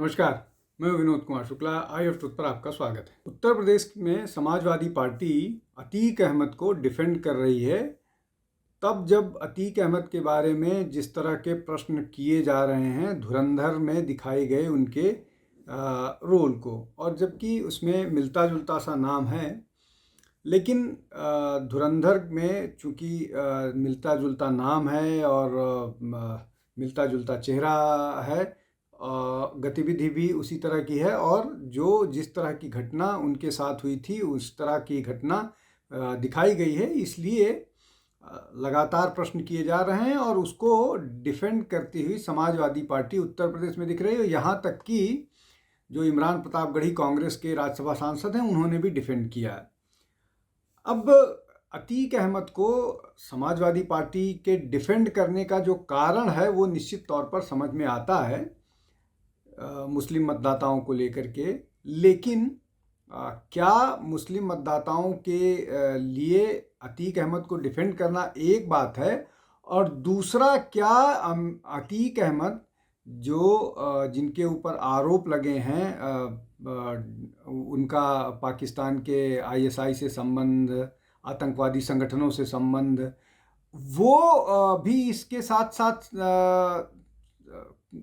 नमस्कार, मैं विनोद कुमार शुक्ला। आई of truth पर आपका स्वागत है। उत्तर प्रदेश में समाजवादी पार्टी अतीक अहमद को डिफेंड कर रही है, तब जब अतीक अहमद के बारे में जिस तरह के प्रश्न किए जा रहे हैं धुरंधर में दिखाए गए उनके रोल को, और जबकि उसमें मिलता जुलता सा नाम है, लेकिन धुरंधर में चूँकि मिलता जुलता नाम है और मिलता जुलता चेहरा है, गतिविधि भी उसी तरह की है, और जो जिस तरह की घटना उनके साथ हुई थी उस तरह की घटना दिखाई गई है। इसलिए लगातार प्रश्न किए जा रहे हैं और उसको डिफेंड करती हुई समाजवादी पार्टी उत्तर प्रदेश में दिख रही है। यहाँ तक कि जो इमरान प्रतापगढ़ी कांग्रेस के राज्यसभा सांसद हैं उन्होंने भी डिफेंड किया है। अब अतीक अहमद को समाजवादी पार्टी के डिफेंड करने का जो कारण है वो निश्चित तौर पर समझ में आता है मुस्लिम मतदाताओं को लेकर के, लेकिन क्या मुस्लिम मतदाताओं के लिए अतीक अहमद को डिफेंड करना एक बात है, और दूसरा क्या अतीक अहमद जो जिनके ऊपर आरोप लगे हैं उनका पाकिस्तान के आईएसआई से संबंध, आतंकवादी संगठनों से संबंध, वो भी इसके साथ साथ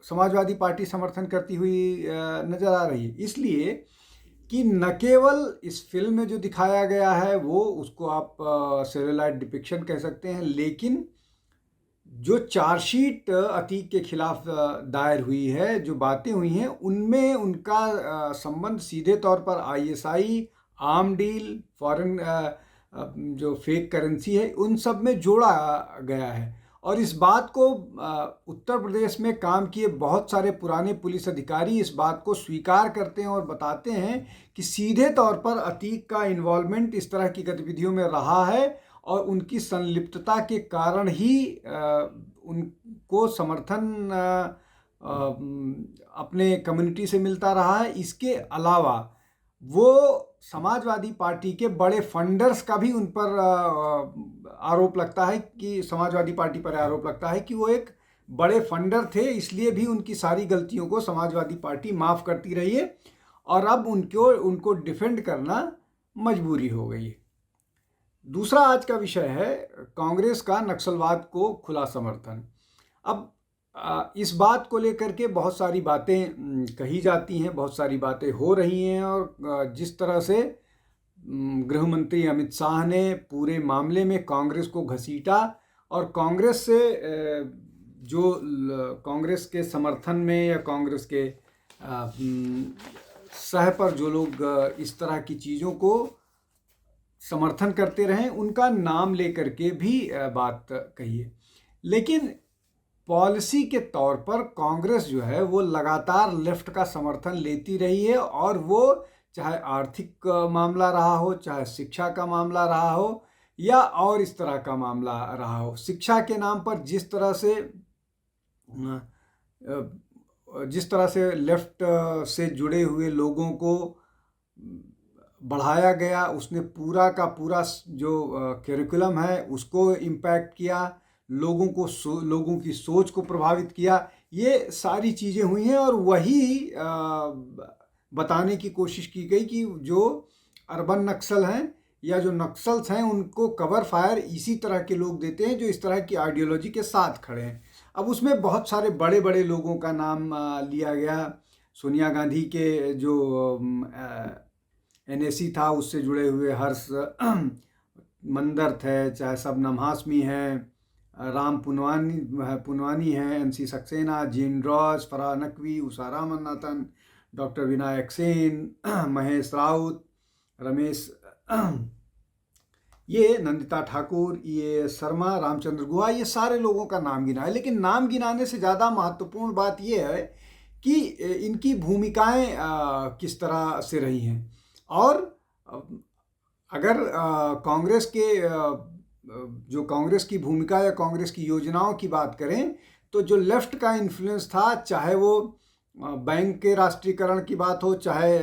समाजवादी पार्टी समर्थन करती हुई नज़र आ रही है। इसलिए कि न केवल इस फिल्म में जो दिखाया गया है वो उसको आप सेलुलॉइड डिपिक्शन कह सकते हैं, लेकिन जो चार्जशीट अतीक के खिलाफ दायर हुई है, जो बातें हुई हैं, उनमें उनका संबंध सीधे तौर पर आईएसआई, आर्म डील, फॉरेन जो फेक करेंसी है, उन सब में जोड़ा गया है। और इस बात को उत्तर प्रदेश में काम किए बहुत सारे पुराने पुलिस अधिकारी इस बात को स्वीकार करते हैं और बताते हैं कि सीधे तौर पर अतीक का इन्वॉल्वमेंट इस तरह की गतिविधियों में रहा है और उनकी संलिप्तता के कारण ही उनको समर्थन अपने कम्युनिटी से मिलता रहा है। इसके अलावा वो समाजवादी पार्टी के बड़े फंडर्स का भी उन पर आरोप लगता है कि समाजवादी पार्टी पर आरोप लगता है कि वो एक बड़े फंडर थे, इसलिए भी उनकी सारी गलतियों को समाजवादी पार्टी माफ़ करती रही है और अब उनको डिफेंड करना मजबूरी हो गई है। दूसरा आज का विषय है कांग्रेस का नक्सलवाद को खुला समर्थन। अब इस बात को लेकर के बहुत सारी बातें कही जाती हैं, बहुत सारी बातें हो रही हैं, और जिस तरह से गृह मंत्री अमित शाह ने पूरे मामले में कांग्रेस को घसीटा और कांग्रेस से जो कांग्रेस के समर्थन में या कांग्रेस के सह पर जो लोग इस तरह की चीज़ों को समर्थन करते रहें उनका नाम लेकर के भी बात कही है। लेकिन पॉलिसी के तौर पर कांग्रेस जो है वो लगातार लेफ्ट का समर्थन लेती रही है, और वो चाहे आर्थिक मामला रहा हो, चाहे शिक्षा का मामला रहा हो, या और इस तरह का मामला रहा हो। शिक्षा के नाम पर जिस तरह से लेफ्ट से जुड़े हुए लोगों को बढ़ाया गया, उसने पूरा का पूरा जो करिकुलम है उसको इम्पैक्ट किया, लोगों की सोच को प्रभावित किया। ये सारी चीज़ें हुई हैं और वही बताने की कोशिश की गई कि जो अर्बन नक्सल हैं या जो नक्सल्स हैं उनको कवर फायर इसी तरह के लोग देते हैं जो इस तरह की आइडियोलॉजी के साथ खड़े हैं। अब उसमें बहुत सारे बड़े बड़े लोगों का नाम लिया गया। सोनिया गांधी के जो एनएसी था उससे जुड़े हुए हर्ष मंदर थे, चाहे शबनम हाशमी हैं, राम पुनवानी हैं, NC Saxena, Jean Ross, Farah Naqvi, Usha Ramanathan, doctor Vinayak Sen, Mahesh Raut, Ramesh ये नंदिता ठाकुर, ये शर्मा, रामचंद्र गुहा, ये सारे लोगों का नाम गिना है। लेकिन नाम गिनाने से ज़्यादा महत्वपूर्ण बात ये है कि इनकी भूमिकाएं किस तरह से रही हैं, और अगर कांग्रेस के जो कांग्रेस की भूमिका या कांग्रेस की योजनाओं की बात करें तो जो लेफ्ट का इन्फ्लुएंस था, चाहे वो बैंक के राष्ट्रीयकरण की बात हो, चाहे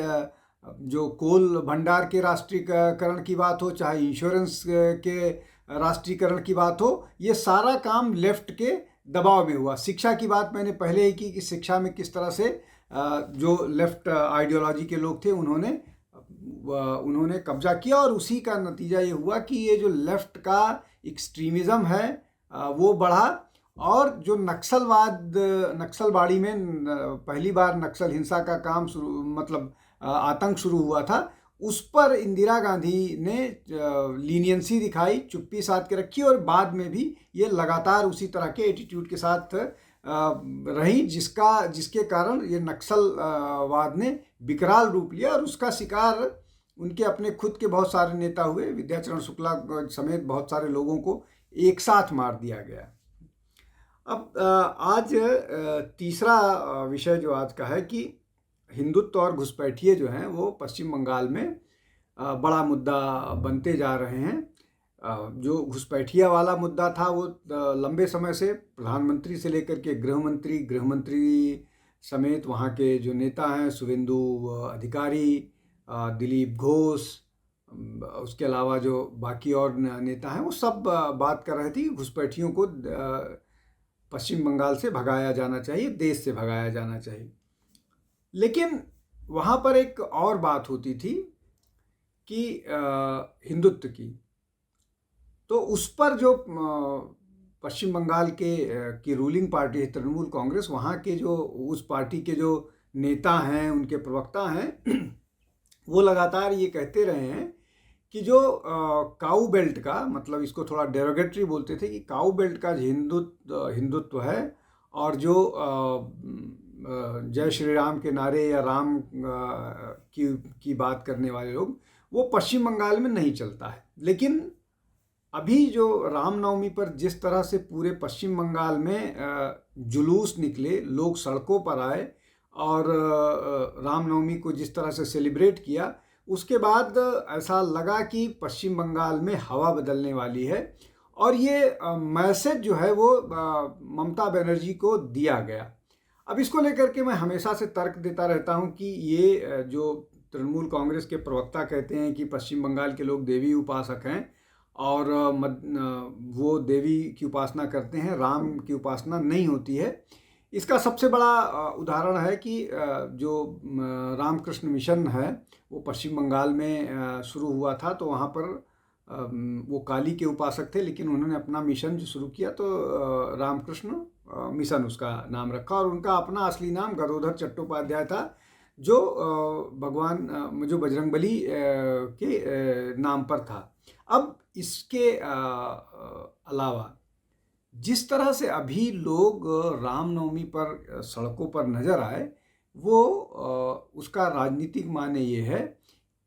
जो कोल भंडार के राष्ट्रीयकरण की बात हो, चाहे इंश्योरेंस के राष्ट्रीयकरण की बात हो, ये सारा काम लेफ्ट के दबाव में हुआ। शिक्षा की बात मैंने पहले ही की कि शिक्षा में किस तरह से जो लेफ्ट आइडियोलॉजी के लोग थे उन्होंने कब्जा किया, और उसी का नतीजा ये हुआ कि ये जो लेफ्ट का एक्सट्रीमिज़म है वो बढ़ा, और जो नक्सलबाड़ी में पहली बार नक्सल हिंसा का काम आतंक शुरू हुआ था, उस पर इंदिरा गांधी ने लीनियंसी दिखाई, चुप्पी साध के रखी, और बाद में भी ये लगातार उसी तरह के एटीट्यूड के साथ रही, जिसके कारण ये नक्सलवाद ने विकराल रूप लिया, और उसका शिकार उनके अपने खुद के बहुत सारे नेता हुए। विद्याचरण शुक्ला समेत बहुत सारे लोगों को एक साथ मार दिया गया। अब आज तीसरा विषय जो आज का है कि हिंदुत्व और घुसपैठिए जो हैं वो पश्चिम बंगाल में बड़ा मुद्दा बनते जा रहे हैं। जो घुसपैठिया वाला मुद्दा था वो लंबे समय से प्रधानमंत्री से लेकर के गृहमंत्री समेत वहाँ के जो नेता हैं, शुभेंदु अधिकारी, दिलीप घोष, उसके अलावा जो बाकी और नेता हैं, वो सब बात कर रहे थे घुसपैठियों को पश्चिम बंगाल से भगाया जाना चाहिए, देश से भगाया जाना चाहिए। लेकिन वहाँ पर एक और बात होती थी कि हिंदुत्व की, तो उस पर जो पश्चिम बंगाल की रूलिंग पार्टी है तृणमूल कांग्रेस, वहाँ के जो उस पार्टी के जो नेता हैं, उनके प्रवक्ता हैं, वो लगातार ये कहते रहे हैं कि जो काऊ बेल्ट का, मतलब इसको थोड़ा डेरोगेटरी बोलते थे कि काऊ बेल्ट का हिंदुत्व है, और जो जय श्री राम के नारे या राम की बात करने वाले लोग, वो पश्चिम बंगाल में नहीं चलता है। लेकिन अभी जो रामनवमी पर जिस तरह से पूरे पश्चिम बंगाल में जुलूस निकले, लोग सड़कों पर आए और रामनवमी को जिस तरह से सेलिब्रेट किया, उसके बाद ऐसा लगा कि पश्चिम बंगाल में हवा बदलने वाली है, और ये मैसेज जो है वो ममता बनर्जी को दिया गया। अब इसको लेकर के मैं हमेशा से तर्क देता रहता हूँ कि ये जो तृणमूल कांग्रेस के प्रवक्ता कहते हैं कि पश्चिम बंगाल के लोग देवी उपासक हैं और वो देवी की उपासना करते हैं, राम की उपासना नहीं होती है। इसका सबसे बड़ा उदाहरण है कि जो रामकृष्ण मिशन है वो पश्चिम बंगाल में शुरू हुआ था, तो वहाँ पर वो काली के उपासक थे, लेकिन उन्होंने अपना मिशन जो शुरू किया तो रामकृष्ण मिशन उसका नाम रखा, और उनका अपना असली नाम गदोधर चट्टोपाध्याय था, जो भगवान जो बजरंगबली के नाम पर था। अब इसके अलावा जिस तरह से अभी लोग रामनवमी पर सड़कों पर नजर आए, वो उसका राजनीतिक माने ये है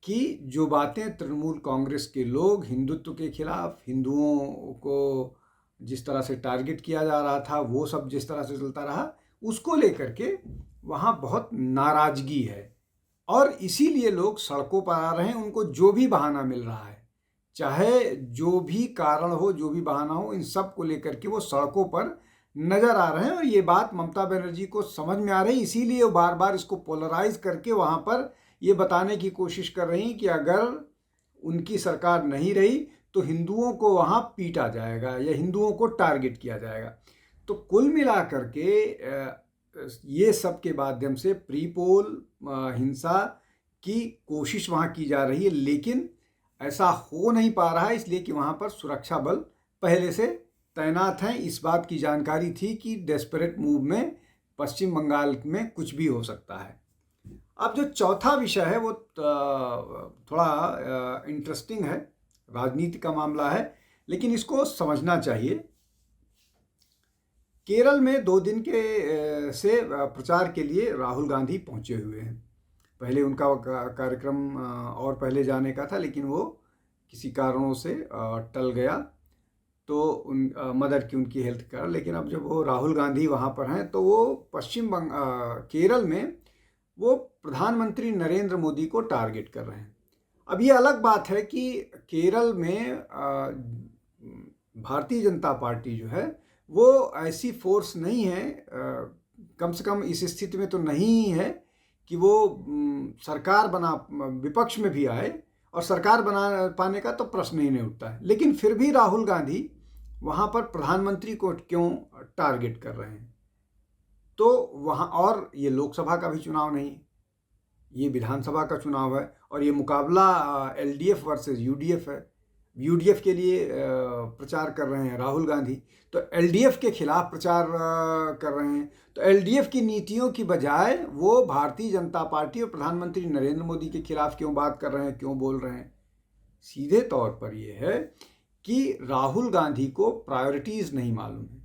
कि जो बातें तृणमूल कांग्रेस के लोग हिंदुत्व के खिलाफ, हिंदुओं को जिस तरह से टारगेट किया जा रहा था, वो सब जिस तरह से चलता रहा, उसको लेकर के वहाँ बहुत नाराजगी है, और इसीलिए लोग सड़कों पर आ रहे हैं। उनको जो भी बहाना मिल रहा है, चाहे जो भी कारण हो, जो भी बहाना हो, इन सब को लेकर के वो सड़कों पर नजर आ रहे हैं, और ये बात ममता बनर्जी को समझ में आ रही, इसीलिए वो बार बार इसको पोलराइज करके वहाँ पर ये बताने की कोशिश कर रही कि अगर उनकी सरकार नहीं रही तो हिंदुओं को वहाँ पीटा जाएगा या हिंदुओं को टारगेट किया जाएगा। तो कुल मिला करके ये सब के माध्यम से प्री पोल हिंसा की कोशिश वहाँ की जा रही है, लेकिन ऐसा हो नहीं पा रहा है, इसलिए कि वहाँ पर सुरक्षा बल पहले से तैनात हैं। इस बात की जानकारी थी कि डेस्परेट मूव में पश्चिम बंगाल में कुछ भी हो सकता है। अब जो चौथा विषय है वो थोड़ा इंटरेस्टिंग है, राजनीति का मामला है, लेकिन इसको समझना चाहिए। केरल में 2 दिन के से प्रचार के लिए राहुल गांधी पहुंचे हुए हैं। पहले उनका कार्यक्रम और पहले जाने का था, लेकिन वो किसी कारणों से टल गया, तो मदर की उनकी हेल्थ का। लेकिन अब जब वो राहुल गांधी वहाँ पर हैं, तो वो केरल में वो प्रधानमंत्री नरेंद्र मोदी को टारगेट कर रहे हैं। अब ये अलग बात है कि केरल में भारतीय जनता पार्टी जो है वो ऐसी फोर्स नहीं है, कम से कम इस स्थिति में तो नहीं है कि वो सरकार विपक्ष में भी आए, और सरकार बना पाने का तो प्रश्न ही नहीं उठता है। लेकिन फिर भी राहुल गांधी वहाँ पर प्रधानमंत्री को क्यों टारगेट कर रहे हैं? तो वहाँ, और ये लोकसभा का भी चुनाव नहीं है, ये विधानसभा का चुनाव है, और ये मुकाबला LDF वर्सेस UDF है। UDF के लिए प्रचार कर रहे हैं राहुल गांधी, तो LDF के खिलाफ प्रचार कर रहे हैं। तो LDF की नीतियों की बजाय वो भारतीय जनता पार्टी और प्रधानमंत्री नरेंद्र मोदी के खिलाफ क्यों बात कर रहे हैं, क्यों बोल रहे हैं? सीधे तौर पर ये है कि राहुल गांधी को प्रायोरिटीज़ नहीं मालूम है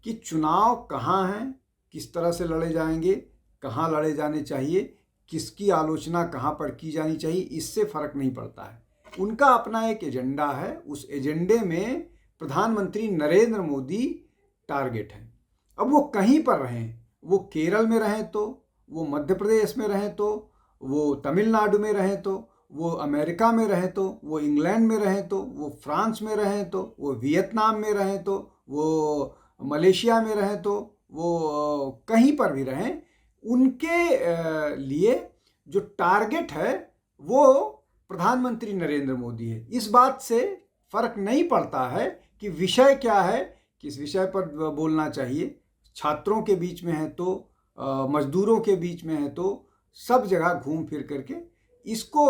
कि चुनाव कहाँ हैं, किस तरह से लड़े जाएंगे, कहाँ लड़े जाने चाहिए, किसकी आलोचना कहाँ पर की जानी चाहिए, इससे फर्क नहीं पड़ता है। उनका अपना एक एजेंडा है, उस एजेंडे में प्रधानमंत्री नरेंद्र मोदी टारगेट है। अब वो कहीं पर रहें, वो केरल में रहें तो, वो मध्य प्रदेश में रहें तो, वो तमिलनाडु में रहें तो, वो अमेरिका में रहें तो, वो इंग्लैंड में रहें तो, वो फ्रांस में रहें तो, वो वियतनाम में रहें तो, वो मलेशिया में रहें तो, वो कहीं पर भी रहें, उनके लिए जो टारगेट है वो प्रधानमंत्री नरेंद्र मोदी है। इस बात से फर्क नहीं पड़ता है कि विषय क्या है, किस विषय पर बोलना चाहिए, छात्रों के बीच में है तो, मजदूरों के बीच में है तो, सब जगह घूम फिर करके इसको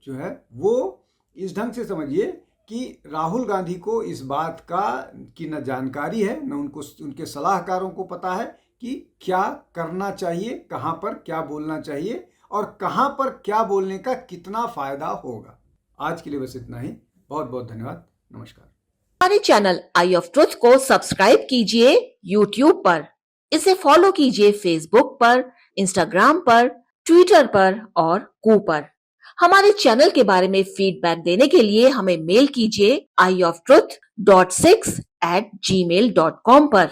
जो है वो इस ढंग से समझिए कि राहुल गांधी को इस बात की न जानकारी है, न उनको, उनके सलाहकारों को पता है कि क्या करना चाहिए, कहाँ पर क्या बोलना चाहिए और कहाँ पर क्या बोलने का कितना फायदा होगा। आज के लिए बस इतना ही। बहुत बहुत धन्यवाद। नमस्कार। हमारे चैनल आई ऑफ ट्रुथ को सब्सक्राइब कीजिए YouTube पर, इसे फॉलो कीजिए Facebook पर, Instagram पर, Twitter पर और कू पर। हमारे चैनल के बारे में फीडबैक देने के लिए हमें मेल कीजिए ioftruth.6@gmail.com पर।